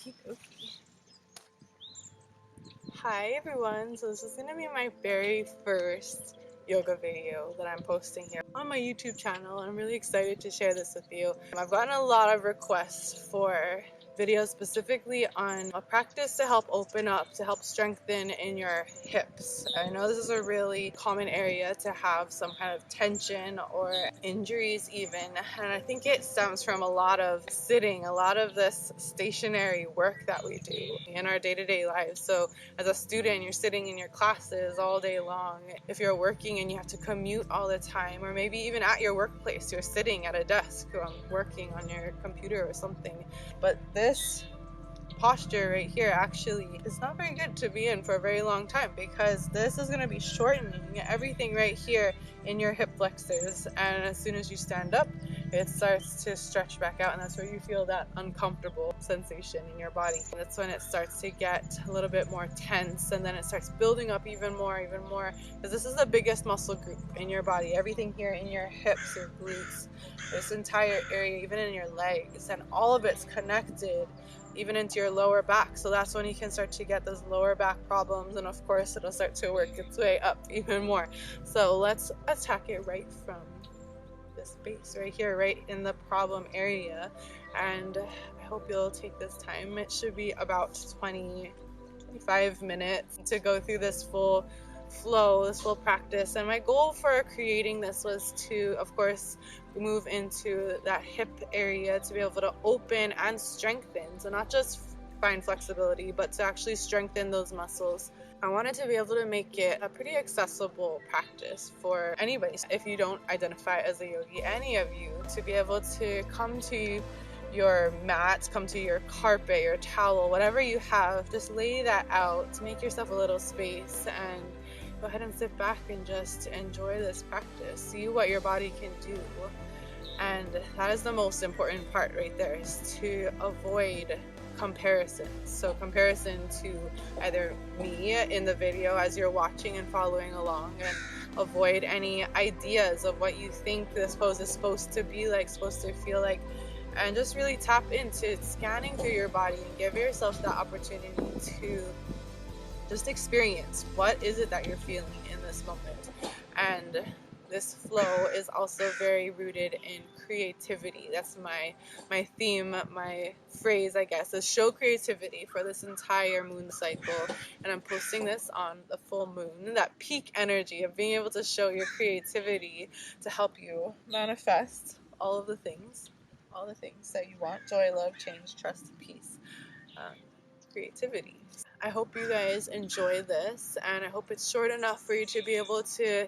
Okie dokie. Hi everyone, so this is going to be my very first yoga video that I'm posting here on my YouTube channel. I'm really excited to share this with you. I've gotten a lot of requests for videos specifically on a practice to help open up, to help strengthen in your hips. I know this is a really common area to have some kind of tension or injuries even, and I think it stems from a lot of sitting, a lot of this stationary work that we do in our day-to-day lives. So as a student, you're sitting in your classes all day long. If you're working and you have to commute all the time, or maybe even at your workplace, you're sitting at a desk working on your computer or something. But this posture right here actually is not very good to be in for a very long time, because this is going to be shortening everything right here in your hip flexors, and as soon as you stand up it starts to stretch back out, and that's where you feel that uncomfortable sensation in your body. That's when it starts to get a little bit more tense, and then it starts building up even more, because this is the biggest muscle group in your body. Everything here in your hips, your glutes, this entire area, even in your legs, and all of it's connected even into your lower back. So that's when you can start to get those lower back problems, and of course it'll start to work its way up even more. So let's attack it right from this base right here, right in the problem area. And I hope you'll take this time. It should be about 25 minutes to go through this full flow, this full practice. And my goal for creating this was to, of course, move into that hip area, to be able to open and strengthen. So not just find flexibility, but to actually strengthen those muscles. I wanted to be able to make it a pretty accessible practice for anybody. If you don't identify as a yogi, any of you, to be able to come to your mat, come to your carpet, your towel, whatever you have, just lay that out, make yourself a little space, and go ahead and sit back and just enjoy this practice. See what your body can do. And that is the most important part right there, is to avoid comparison. So comparison to either me in the video as you're watching and following along, and avoid any ideas of what you think this pose is supposed to be like, supposed to feel like, and just really tap into scanning through your body and give yourself that opportunity to just experience what is it that you're feeling in this moment. And this flow is also very rooted in creativity. That's my theme, my phrase, I guess, is show creativity for this entire moon cycle. And I'm posting this on the full moon, that peak energy of being able to show your creativity to help you manifest all of the things, all the things that you want: joy, love, change, trust, peace, creativity. I hope you guys enjoy this, and I hope it's short enough for you to be able to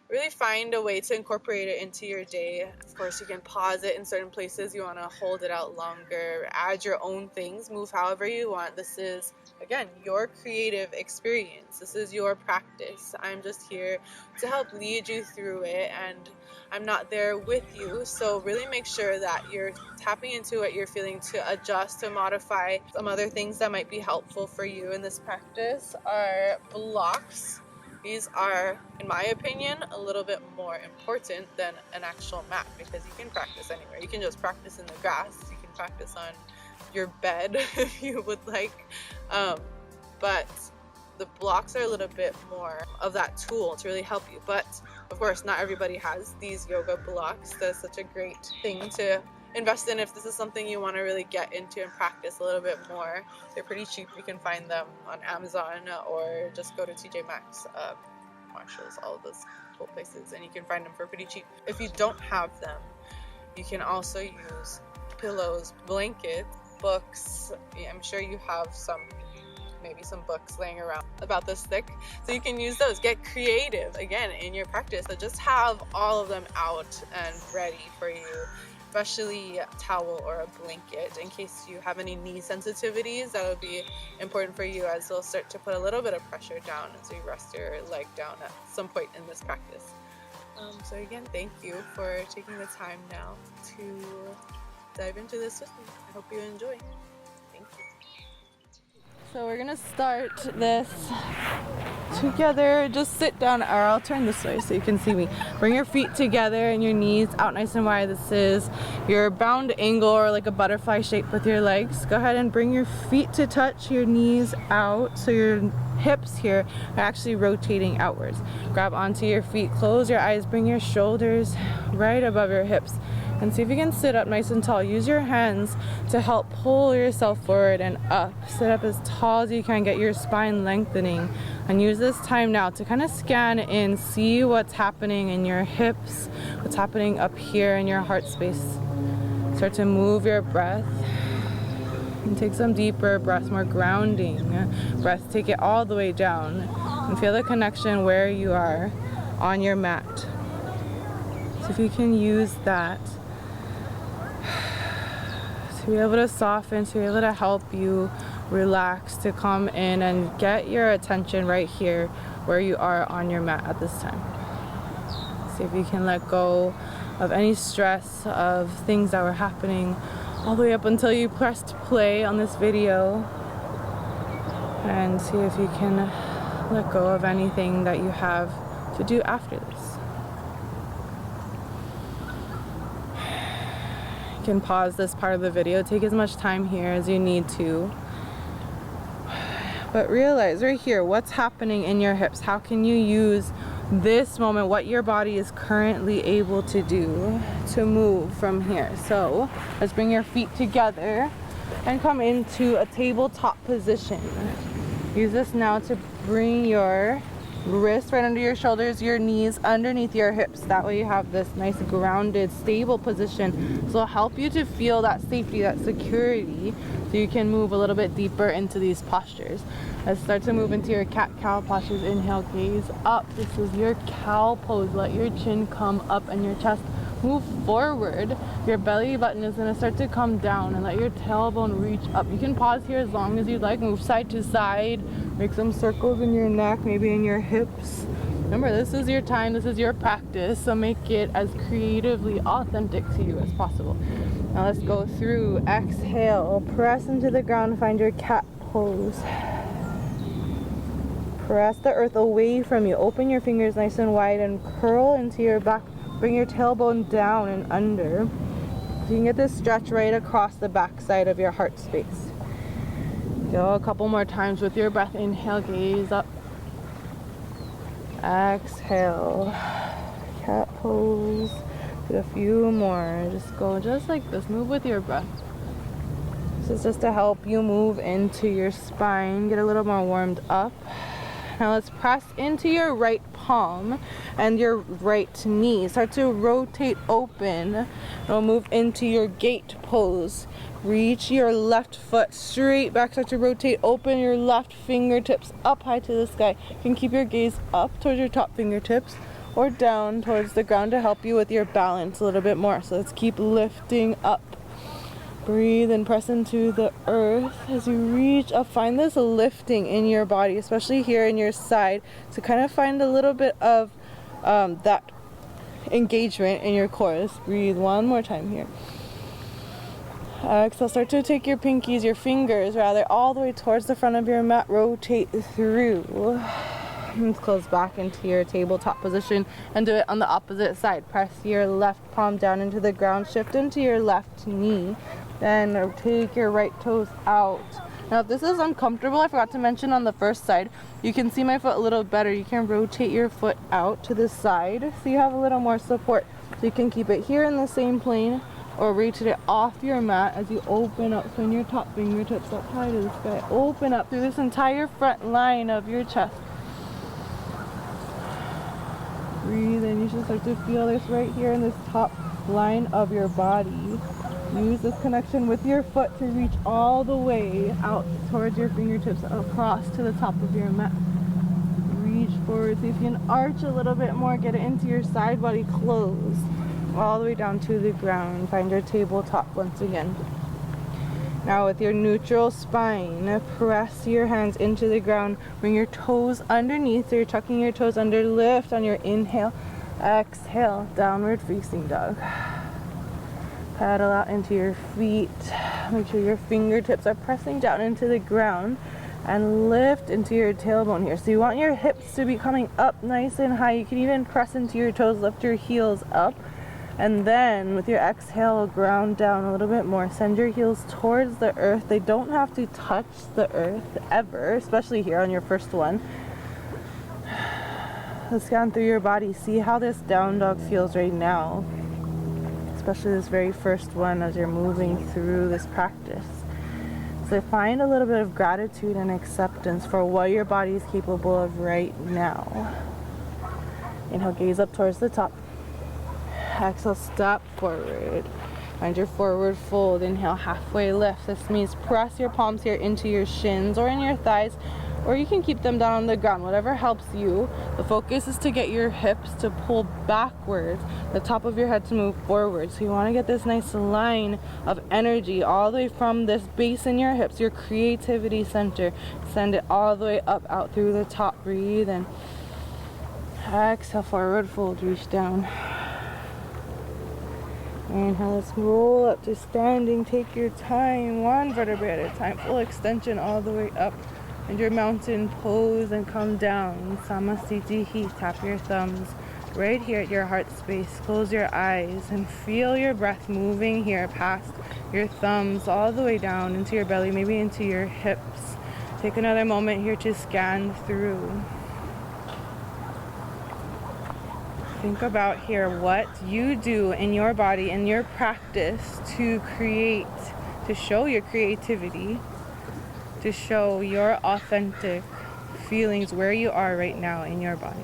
really find a way to incorporate it into your day. Of course, you can pause it in certain places. You want to hold it out longer, add your own things, move however you want. This is, again, your creative experience. This is your practice. I'm just here to help lead you through it, and I'm not there with you. So really make sure that you're tapping into what you're feeling to adjust, to modify. Some other things that might be helpful for you in this practice are blocks. These are, in my opinion, a little bit more important than an actual mat, because you can practice anywhere. You can just practice in the grass. You can practice on your bed if you would like. But the blocks are a little bit more of that tool to really help you. But of course, not everybody has these yoga blocks. That's such a great thing to invest in if this is something you want to really get into and practice a little bit more. They're pretty cheap. You can find them on Amazon, or just go to TJ Maxx, Marshalls, all of those cool places, and you can find them for pretty cheap. If you don't have them, you can also use pillows, blankets, books. I'm sure you have maybe some books laying around about this thick, so you can use those. Get creative again in your practice. So just have all of them out and ready for you, especially a towel or a blanket in case you have any knee sensitivities. That would be important for you, as they'll start to put a little bit of pressure down as you rest your leg down at some point in this practice. So again, thank you for taking the time now to dive into this with me. I hope you enjoy. Thank you. So we're gonna start this together. Just sit down, or I'll turn this way so you can see me. Bring your feet together and your knees out nice and wide. This is your bound angle, or like a butterfly shape with your legs. Go ahead and bring your feet to touch, your knees out, so your hips here are actually rotating outwards. Grab onto your feet, close your eyes, bring your shoulders right above your hips, and see if you can sit up nice and tall. Use your hands to help pull yourself forward and up. Sit up as tall as you can, get your spine lengthening, and use this time now to kind of scan in, see what's happening in your hips, what's happening up here in your heart space. Start to move your breath and take some deeper breaths, more grounding breaths. Take it all the way down and feel the connection where you are on your mat. So if you can use that to be able to soften, to be able to help you relax, to come in and get your attention right here where you are on your mat at this time. See if you can let go of any stress of things that were happening all the way up until you pressed play on this video, and see if you can let go of anything that you have to do after this. You can pause this part of the video, take as much time here as you need to, but realize right here what's happening in your hips. How can you use this moment, what your body is currently able to do, to move from here? So let's bring your feet together and come into a tabletop position. Use this now to bring your wrists right under your shoulders, your knees underneath your hips. That way you have this nice grounded, stable position. So it'll help you to feel that safety, that security, so you can move a little bit deeper into these postures. Let's start to move into your cat-cow postures. Inhale, gaze up. This is your cow pose. Let your chin come up and your chest move forward. Your belly button is going to start to come down, and let your tailbone reach up. You can pause here as long as you'd like. Move side to side. Make some circles in your neck, maybe in your hips. Remember, this is your time, this is your practice, so make it as creatively authentic to you as possible. Now let's go through. Exhale, press into the ground, find your cat pose. Press the earth away from you. Open your fingers nice and wide and curl into your back. Bring your tailbone down and under, so you can get this stretch right across the back side of your heart space. Go a couple more times with your breath. Inhale, gaze up. Exhale, cat pose. Do a few more. Just go just like this. Move with your breath. This is just to help you move into your spine, get a little more warmed up. Now let's press into your right palm and your right knee. Start to rotate open. And we'll move into your gate pose. Reach your left foot straight back. Start to rotate open your left fingertips up high to the sky. You can keep your gaze up towards your top fingertips or down towards the ground to help you with your balance a little bit more. So let's keep lifting up. Breathe and press into the earth as you reach up. Find this lifting in your body, especially here in your side, to kind of find a little bit of that engagement in your core. Let's breathe one more time here. Exhale, start to take your pinkies, your fingers rather, all the way towards the front of your mat. Rotate through. Let's close back into your tabletop position and do it on the opposite side. Press your left palm down into the ground, shift into your left knee, then take your right toes out. Now if this is uncomfortable, I forgot to mention on the first side, you can see my foot a little better. You can rotate your foot out to the side so you have a little more support. So you can keep it here in the same plane or rotate it off your mat as you open up. So in your top fingertips up high to the sky, open up through this entire front line of your chest. Breathe in. You should start to feel this right here in this top line of your body. Use this connection with your foot to reach all the way out towards your fingertips, across to the top of your mat. Reach forward. See if you can arch a little bit more. Get it into your side body close, all the way down to the ground. Find your tabletop once again. Now with your neutral spine, press your hands into the ground. Bring your toes underneath, so you're tucking your toes under. Lift on your inhale. Exhale, downward facing dog. Paddle out into your feet. Make sure your fingertips are pressing down into the ground. and lift into your tailbone here. So you want your hips to be coming up nice and high. You can even press into your toes, lift your heels up, and then with your exhale, ground down a little bit more. Send your heels towards the earth. They don't have to touch the earth ever, especially here on your first one. Let's scan through your body. See how this down dog feels right now, especially this very first one as you're moving through this practice. So find a little bit of gratitude and acceptance for what your body is capable of right now. Inhale, gaze up towards the top. Exhale, step forward. Find your forward fold. Inhale, halfway lift. This means press your palms here into your shins or in your thighs, or you can keep them down on the ground, whatever helps you. The focus is to get your hips to pull backwards, the top of your head to move forward. So you want to get this nice line of energy all the way from this base in your hips, your creativity center. Send it all the way up, out through the top. Breathe in. Exhale, forward fold, reach down. Inhale, let's roll up to standing. Take your time, one vertebrae at a time. Full extension all the way up. And your mountain pose and come down. Samasthiti. Tap your thumbs right here at your heart space. Close your eyes and feel your breath moving here past your thumbs all the way down into your belly, maybe into your hips. Take another moment here to scan through. Think about here what you do in your body, in your practice to create, to show your creativity, to show your authentic feelings where you are right now in your body.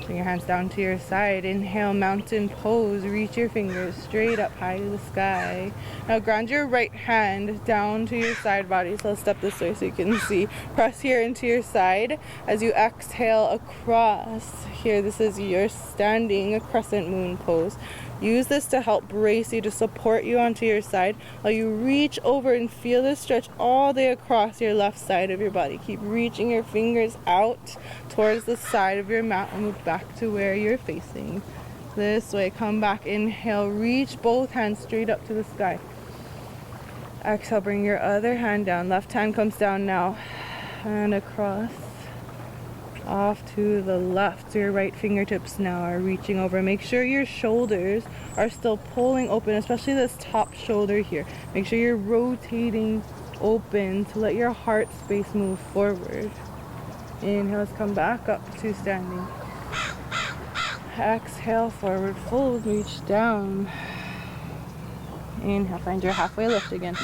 Bring your hands down to your side. Inhale, mountain pose. Reach your fingers straight up high to the sky. Now ground your right hand down to your side body. So let's step this way so you can see. Press here into your side as you exhale across. Here, this is your standing crescent moon pose. Use this to help brace you, to support you onto your side while you reach over and feel this stretch all the way across your left side of your body. Keep reaching your fingers out towards the side of your mat and move back to where you're facing. This way, come back, inhale, reach both hands straight up to the sky. Exhale, bring your other hand down. Left hand comes down now and across. Off to the left. So your right fingertips now are reaching over. Make sure your shoulders are still pulling open, especially this top shoulder here. Make sure you're rotating open to let your heart space move forward. Inhale, let's come back up to standing. Exhale, forward fold, reach down. Inhale, find your halfway lift again.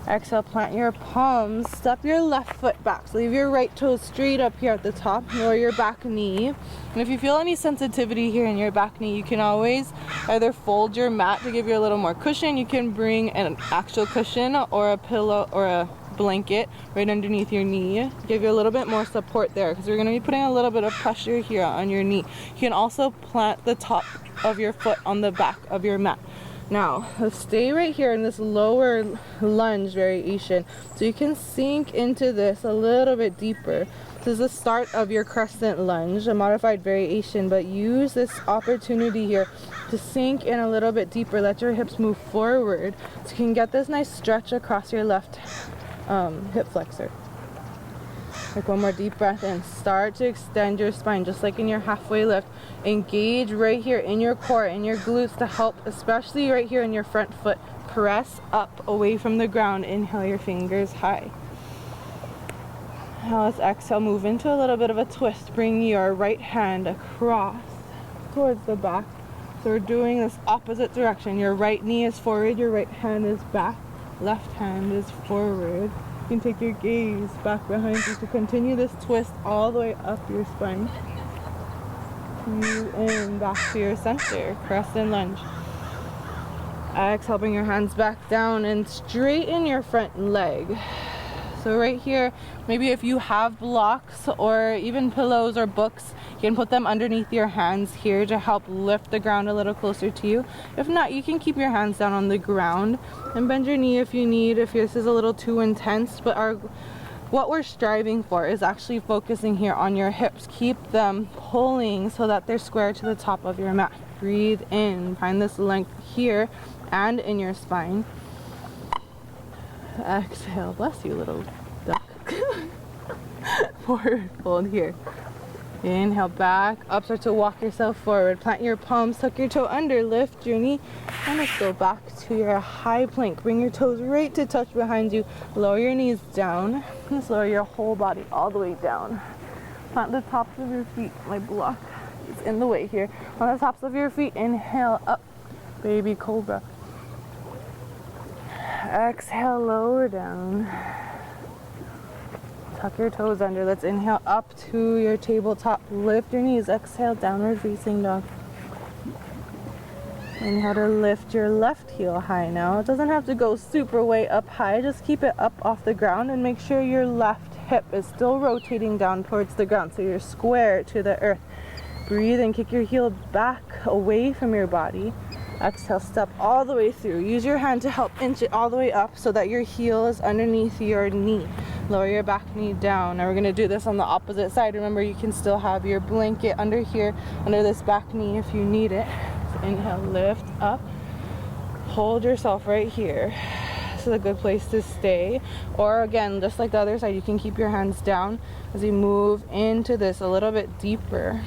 Exhale, plant your palms, step your left foot back. So leave your right toe straight up here at the top, lower your back knee. And if you feel any sensitivity here in your back knee, you can always either fold your mat to give you a little more cushion. You can bring an actual cushion or a pillow or a blanket right underneath your knee. Give you a little bit more support there because you're going to be putting a little bit of pressure here on your knee. You can also plant the top of your foot on the back of your mat. Now, let's stay right here in this lower lunge variation so you can sink into this a little bit deeper. This is the start of your crescent lunge, a modified variation, but use this opportunity here to sink in a little bit deeper. Let your hips move forward so you can get this nice stretch across your left hip flexor. Take one more deep breath in. Start to extend your spine just like in your halfway lift. Engage right here in your core, in your glutes to help, especially right here in your front foot. Press up away from the ground. Inhale your fingers high. Now let's exhale, move into a little bit of a twist. Bring your right hand across towards the back. So we're doing this opposite direction. Your right knee is forward, your right hand is back, left hand is forward. You can take your gaze back behind you to continue this twist all the way up your spine. Breathe in, back to your center, crescent lunge. Exhale, bring your hands back down and straighten your front leg. So right here, maybe if you have blocks or even pillows or books, you can put them underneath your hands here to help lift the ground a little closer to you. If not, you can keep your hands down on the ground and bend your knee if you need, if this is a little too intense. But what we're striving for is actually focusing here on your hips. Keep them pulling so that they're square to the top of your mat. Breathe in, find this length here and in your spine. Exhale. Bless you, little duck. Forward fold here. Inhale, back up, start to walk yourself forward. Plant your palms, tuck your toe under, lift your knee, and let's go back to your high plank. Bring your toes right to touch behind you. Lower your knees down. Let's lower your whole body all the way down. Plant the tops of your feet. My block is in the way here. On the tops of your feet, inhale up, baby cobra. Exhale, lower down. Tuck your toes under. Let's inhale up to your tabletop. Lift your knees. Exhale, downward facing dog. Inhale to lift your left heel high now. It doesn't have to go super way up high. Just keep it up off the ground and make sure your left hip is still rotating down towards the ground so you're square to the earth. Breathe and kick your heel back away from your body. Exhale, step all the way through. Use your hand to help inch it all the way up so that your heel is underneath your knee. Lower your back knee down. Now we're going to do this on the opposite side. Remember, you can still have your blanket under here, under this back knee if you need it. So inhale, lift up. Hold yourself right here. This is a good place to stay. Or again, just like the other side, you can keep your hands down as you move into this a little bit deeper.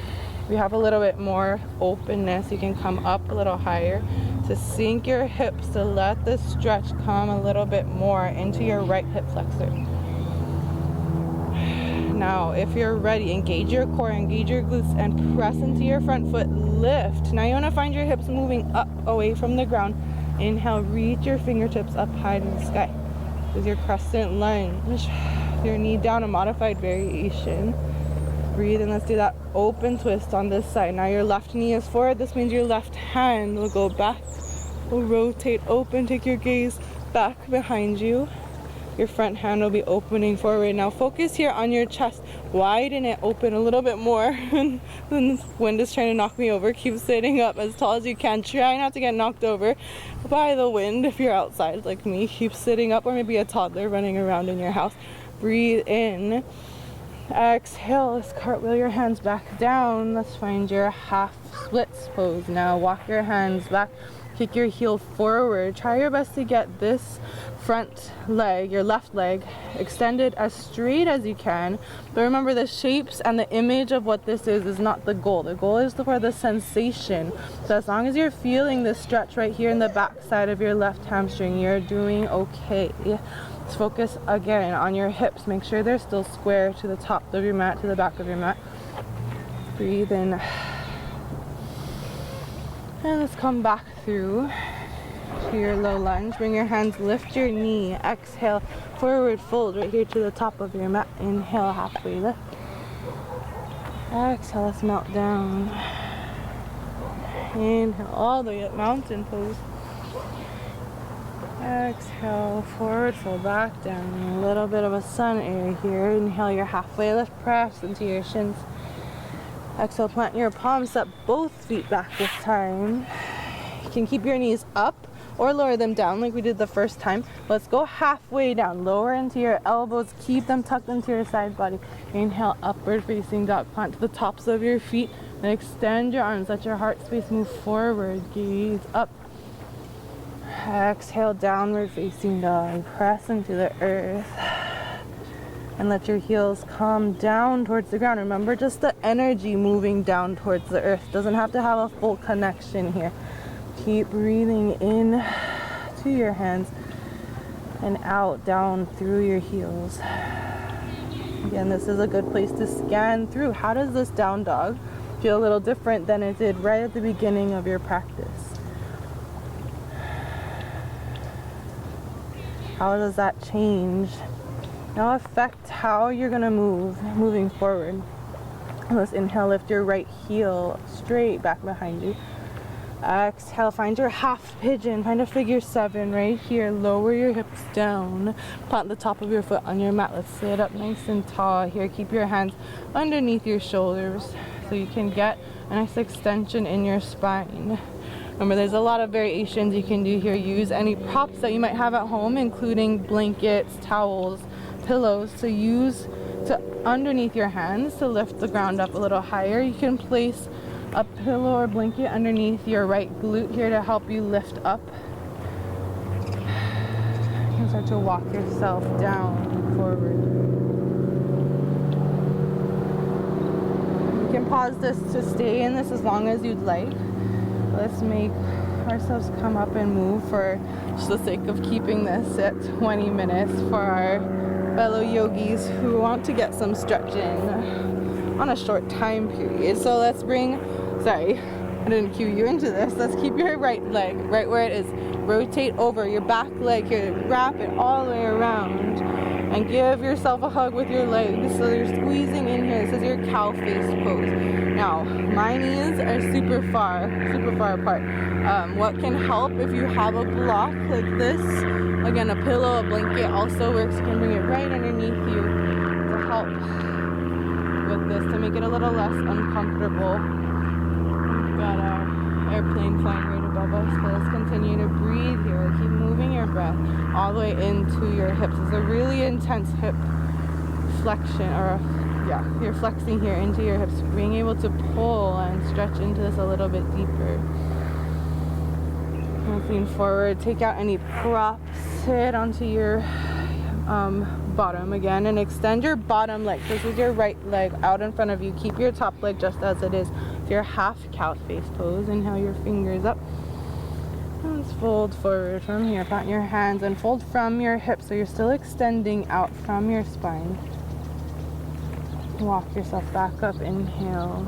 If you have a little bit more openness, you can come up a little higher to sink your hips, to let the stretch come a little bit more into your right hip flexor. Now, if you're ready, engage your core, engage your glutes, and press into your front foot. Lift. Now you want to find your hips moving up away from the ground. Inhale, reach your fingertips up high to the sky. This is your crescent lunge. Your knee down, a modified variation. Breathe, and let's do that open twist on this side. Now your left knee is forward. This means your left hand will go back. Will rotate open. Take your gaze back behind you. Your front hand will be opening forward. Now focus here on your chest. Widen it open a little bit more. When the wind is trying to knock me over, keep sitting up as tall as you can. Try not to get knocked over by the wind if you're outside like me. Keep sitting up, or maybe a toddler running around in your house. Breathe in. Exhale. Let's cartwheel your hands back down. Let's find your half splits pose. Now walk your hands back. Kick your heel forward. Try your best to get this front leg, your left leg, extended as straight as you can. But remember, the shapes and the image of what this is not the goal. The goal is for the sensation. So as long as you're feeling this stretch right here in the back side of your left hamstring, you're doing okay. Let's focus again on your hips. Make sure they're still square to the top of your mat, to the back of your mat. Breathe in. And let's come back through to your low lunge. Bring your hands, lift your knee. Exhale, forward fold right here to the top of your mat. Inhale, halfway lift. Exhale, let's melt down. Inhale, all the way up, mountain pose. Exhale, forward fold back down. A little bit of a sun air here. Inhale, your halfway lift, press into your shins. Exhale, plant your palms, step both feet back this time. You can keep your knees up or lower them down like we did the first time. Let's go halfway down. Lower into your elbows. Keep them tucked into your side body. Inhale, upward facing dog. Plant to the tops of your feet and extend your arms. Let your heart space move forward. Gaze up. Exhale, downward facing dog. Press into the earth. And let your heels come down towards the ground. Remember, just the energy moving down towards the earth. Doesn't have to have a full connection here. Keep breathing in to your hands and out, down through your heels. Again, this is a good place to scan through. How does this down dog feel a little different than it did right at the beginning of your practice? How does that change? Now affect how you're gonna move moving forward. Let's inhale, lift your right heel straight back behind you. Exhale, find your half pigeon, find a figure 7 right here. Lower your hips down, plant the top of your foot on your mat. Let's sit up nice and tall here. Keep your hands underneath your shoulders so you can get a nice extension in your spine. Remember, there's a lot of variations you can do here. Use any props that you might have at home, including blankets, towels, pillows, to use to underneath your hands to lift the ground up a little higher. You can place a pillow or blanket underneath your right glute here to help you lift up. As start to walk yourself down, forward. You can pause this to stay in this as long as you'd like. Let's make ourselves come up and move for just the sake of keeping this at 20 minutes for our fellow yogis who want to get some stretching on a short time period. So let's bring, sorry, I didn't cue you into this. Let's keep your right leg right where it is. Rotate over your back leg here. Wrap it all the way around and give yourself a hug with your legs. So you're squeezing in here. This is your cow face pose. Now, my knees are super far apart. What can help if you have a block like this, again, a pillow, a blanket also works. You can bring it right underneath you to help with this, to make it a little less uncomfortable. We've got our airplane flying right above us, so let's continue to breathe here. Keep moving your breath all the way into your hips. It's a really intense hip flexion, or yeah, you're flexing here into your hips, being able to pull and stretch into this a little bit deeper. Lean forward, take out any props, sit onto your bottom again, and extend your bottom leg. This is your right leg out in front of you. Keep your top leg just as it is. So your half cow face pose. Inhale your fingers up. And let's fold forward from here. Flatten your hands and fold from your hips, so you're still extending out from your spine. Walk yourself back up. Inhale.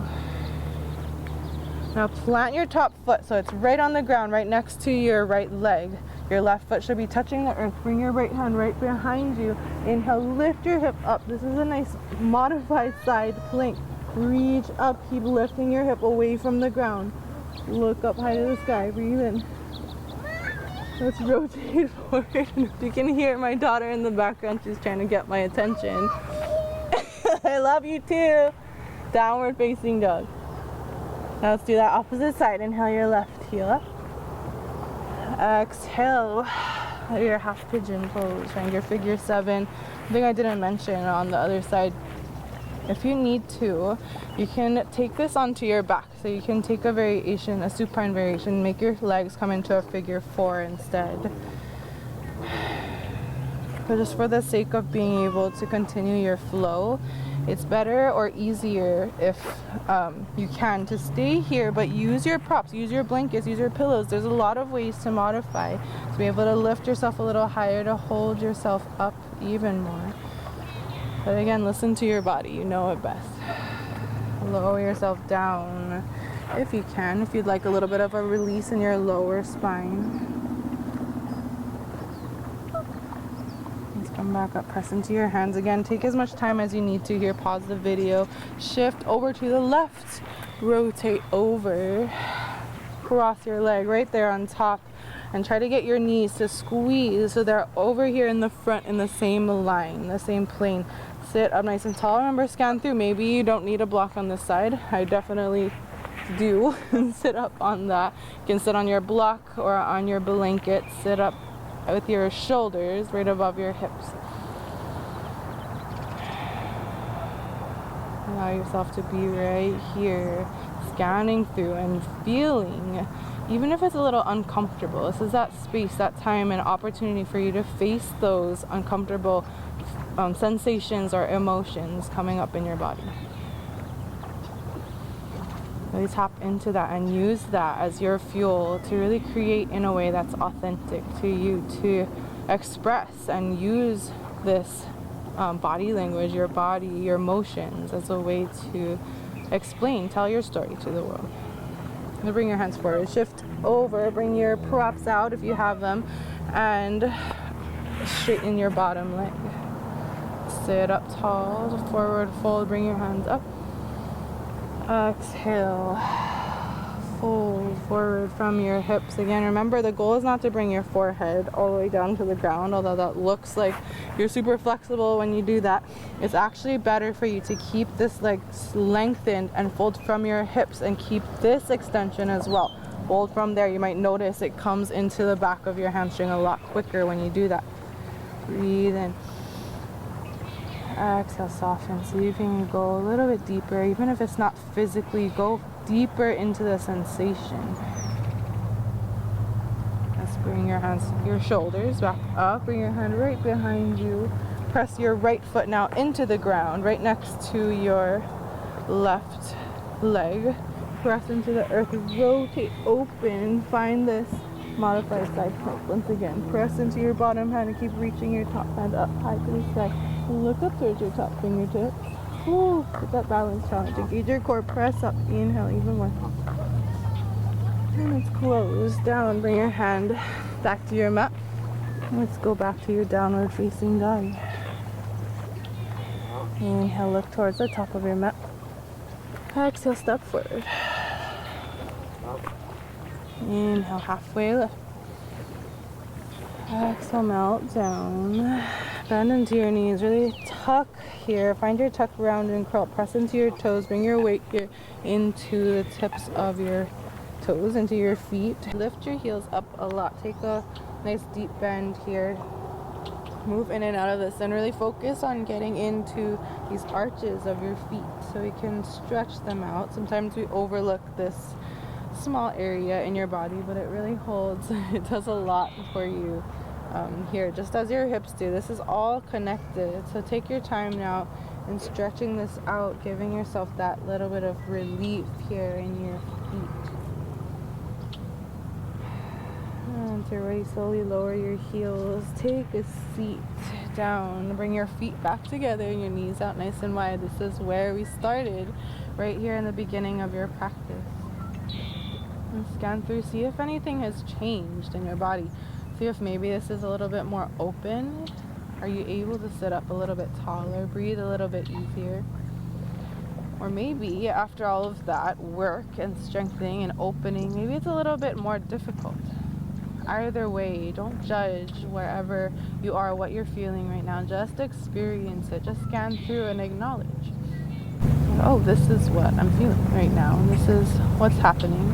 Now plant your top foot so it's right on the ground, right next to your right leg. Your left foot should be touching the earth. Bring your right hand right behind you. Inhale, lift your hip up. This is a nice modified side plank. Reach up, keep lifting your hip away from the ground. Look up high to the sky, breathe in. Let's rotate forward. If you can hear my daughter in the background, she's trying to get my attention. I love you too. Downward facing dog. Now let's do that opposite side. Inhale your left heel up. Exhale your half pigeon pose, triangle figure 7. I think I didn't mention on the other side, if you need to, you can take this onto your back. So you can take a variation, a supine variation, make your legs come into a figure 4 instead. But just for the sake of being able to continue your flow, it's better or easier if you can to stay here, but use your props, use your blankets, use your pillows. There's a lot of ways to modify, to be able to lift yourself a little higher, to hold yourself up even more. But again, listen to your body, you know it best. Lower yourself down if you can, if you'd like a little bit of a release in your lower spine. Come back up, press into your hands again. Take as much time as you need to here. Pause the video. Shift over to the left. Rotate over. Cross your leg right there on top. And try to get your knees to squeeze so they're over here in the front in the same line, the same plane. Sit up nice and tall. Remember, scan through. Maybe you don't need a block on this side. I definitely do. Sit up on that. You can sit on your block or on your blanket. Sit up with your shoulders right above your hips. Allow yourself to be right here, scanning through and feeling, even if it's a little uncomfortable. This is that space, that time and opportunity for you to face those uncomfortable sensations or emotions coming up in your body. Really tap into that and use that as your fuel to really create in a way that's authentic to you, to express and use this body language, your body, your emotions as a way to explain, tell your story to the world. Now bring your hands forward, shift over, bring your props out if you have them, and straighten your bottom leg. Sit up tall, forward fold, bring your hands up. Exhale, fold forward from your hips. Again, remember the goal is not to bring your forehead all the way down to the ground, although that looks like you're super flexible when you do that. It's actually better for you to keep this leg lengthened and fold from your hips and keep this extension as well. Fold from there. You might notice it comes into the back of your hamstring a lot quicker when you do that. Breathe in. Exhale, soften. See if you can go a little bit deeper, even if it's not physically, go deeper into the sensation. hands. Bring your hands, your shoulders back up. Bring your hand right behind you. Press your right foot now into the ground, right next to your left leg. Press into the earth. Rotate open. Find this modified side plank. Once again, press into your bottom hand and keep reaching your top hand up high to the sky. Look up towards your top fingertips. Ooh, get that balance challenge. Engage your core. Press up. Inhale even more. And let's close down. Bring your hand back to your mat. Let's go back to your downward facing dog. Inhale, look towards the top of your mat. Exhale, step forward. Inhale, halfway lift. Exhale, melt down. Bend into your knees. Really tuck here. Find your tuck round and curl. Press into your toes. Bring your weight here into the tips of your toes, into your feet. Lift your heels up a lot. Take a nice deep bend here. Move in and out of this and really focus on getting into these arches of your feet so you can stretch them out. Sometimes we overlook this small area in your body, but it really holds. It does a lot for you here, just as your hips do. This is all connected. So take your time now in stretching this out, giving yourself that little bit of relief here in your feet. And to really slowly lower your heels, take a seat down, bring your feet back together and your knees out nice and wide. This is where we started, right here in the beginning of your practice. And scan through, see if anything has changed in your body. See if maybe this is a little bit more open. Are you able to sit up a little bit taller, breathe a little bit easier? Or maybe after all of that work and strengthening and opening, maybe it's a little bit more difficult. Either way, don't judge wherever you are, what you're feeling right now. Just experience it. Just scan through and acknowledge. Oh, this is what I'm feeling right now. And this is what's happening.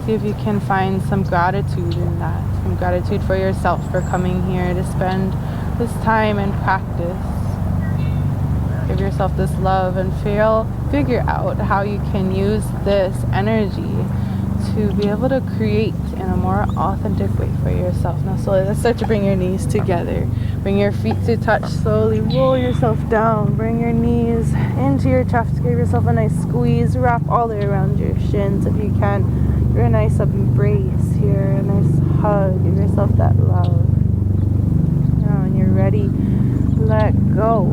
See if you can find some gratitude in that. Some gratitude for yourself for coming here to spend this time and practice. Give yourself this love and figure out how you can use this energy to be able to create in a more authentic way for yourself. Now slowly, let's start to bring your knees together. Bring your feet to touch. Slowly roll yourself down. Bring your knees into your chest. Give yourself a nice squeeze. Wrap all the way around your shins if you can. Give a nice embrace here. A nice hug. Give yourself that love. Now when you're ready, let go.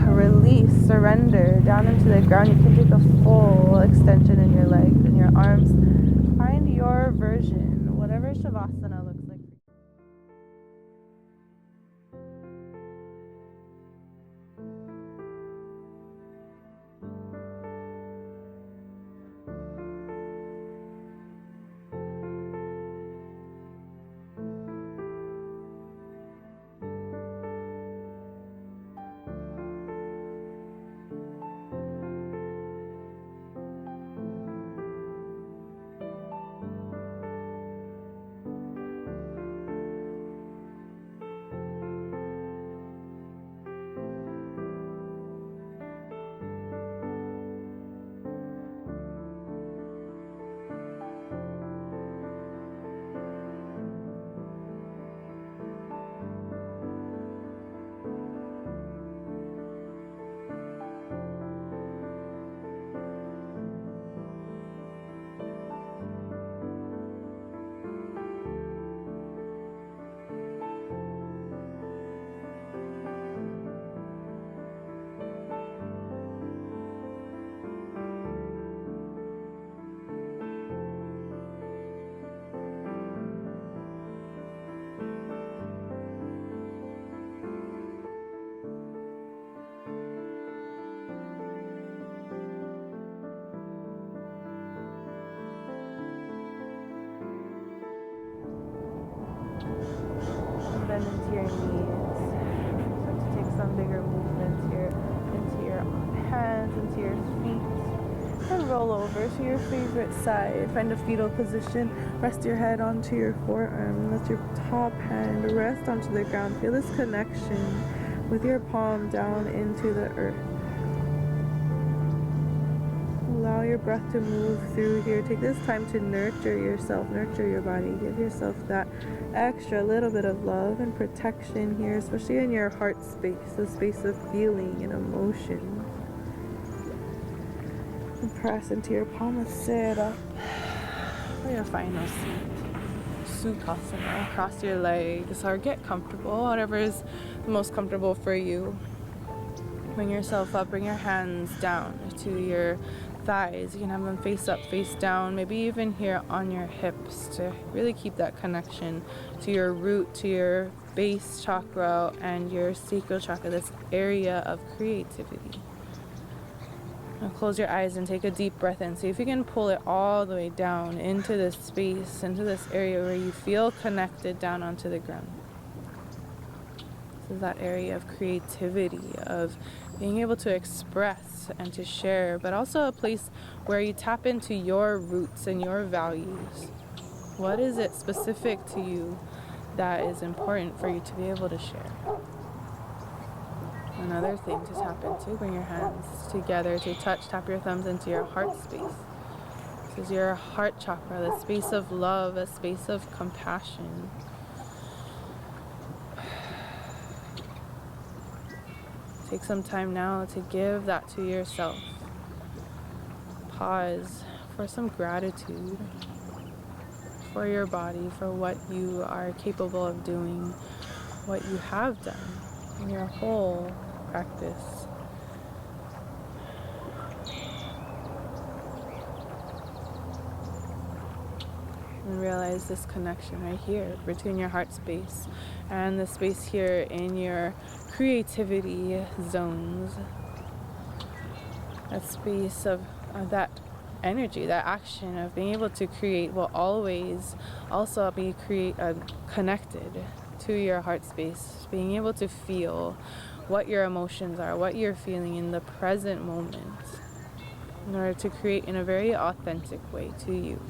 Release. Surrender. Down into the ground. You can take a full extension in your legs and your arms. Find your version, whatever Shavasana looks like. Bend into your knees. Start to take some bigger movements here into your hands, into your feet. And roll over to your favorite side. Find a fetal position. Rest your head onto your forearm. Let your top hand rest onto the ground. Feel this connection with your palm down into the earth. allow your breath to move through here. Take this time to nurture yourself, nurture your body. Give yourself that extra little bit of love and protection here, especially in your heart space, the space of feeling and emotion. And press into your palm and sit up for your final seat. Sukhasana. Cross your legs or get comfortable, whatever is the most comfortable for you. Bring yourself up, bring your hands down to your thighs. You can have them face up, face down, maybe even here on your hips to really keep that connection to your root, to your base chakra and your sacral chakra, this area of creativity. Now close your eyes and take a deep breath in. See if you can pull it all the way down into this space, into this area where you feel connected down onto the ground. This is that area of creativity, of being able to express and to share, but also a place where you tap into your roots and your values. What is it specific to you that is important for you to be able to share? Another thing to tap into, bring your hands together to touch, tap your thumbs into your heart space. This is your heart chakra, the space of love, a space of compassion. Take some time now to give that to yourself. Pause for some gratitude for your body, for what you are capable of doing, what you have done in your whole practice. And realize this connection right here between your heart space and the space here in your creativity zones. That space of that energy, that action of being able to create will always also be connected to your heart space. Being able to feel what your emotions are, what you're feeling in the present moment, in order to create in a very authentic way to you.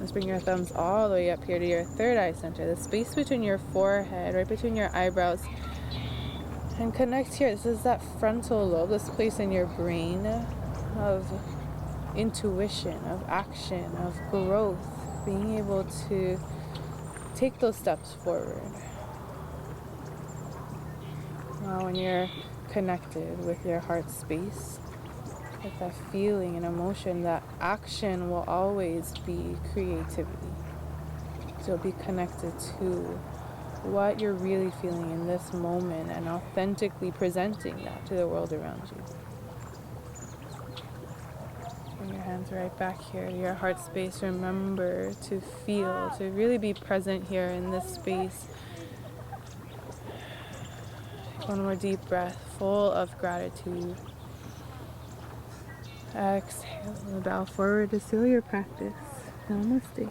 Let's bring your thumbs all the way up here to your third eye center, the space between your forehead, right between your eyebrows, and connect here. This is that frontal lobe, this place in your brain of intuition, of action, of growth, being able to take those steps forward. Now when you're connected with your heart space, with that feeling and emotion, that action will always be creativity. So you'll be connected to what you're really feeling in this moment and authentically presenting that to the world around you. Bring your hands right back here to your heart space. Remember to feel, to really be present here in this space. One more deep breath, full of gratitude. Exhale and bow forward to seal your practice. Namaste.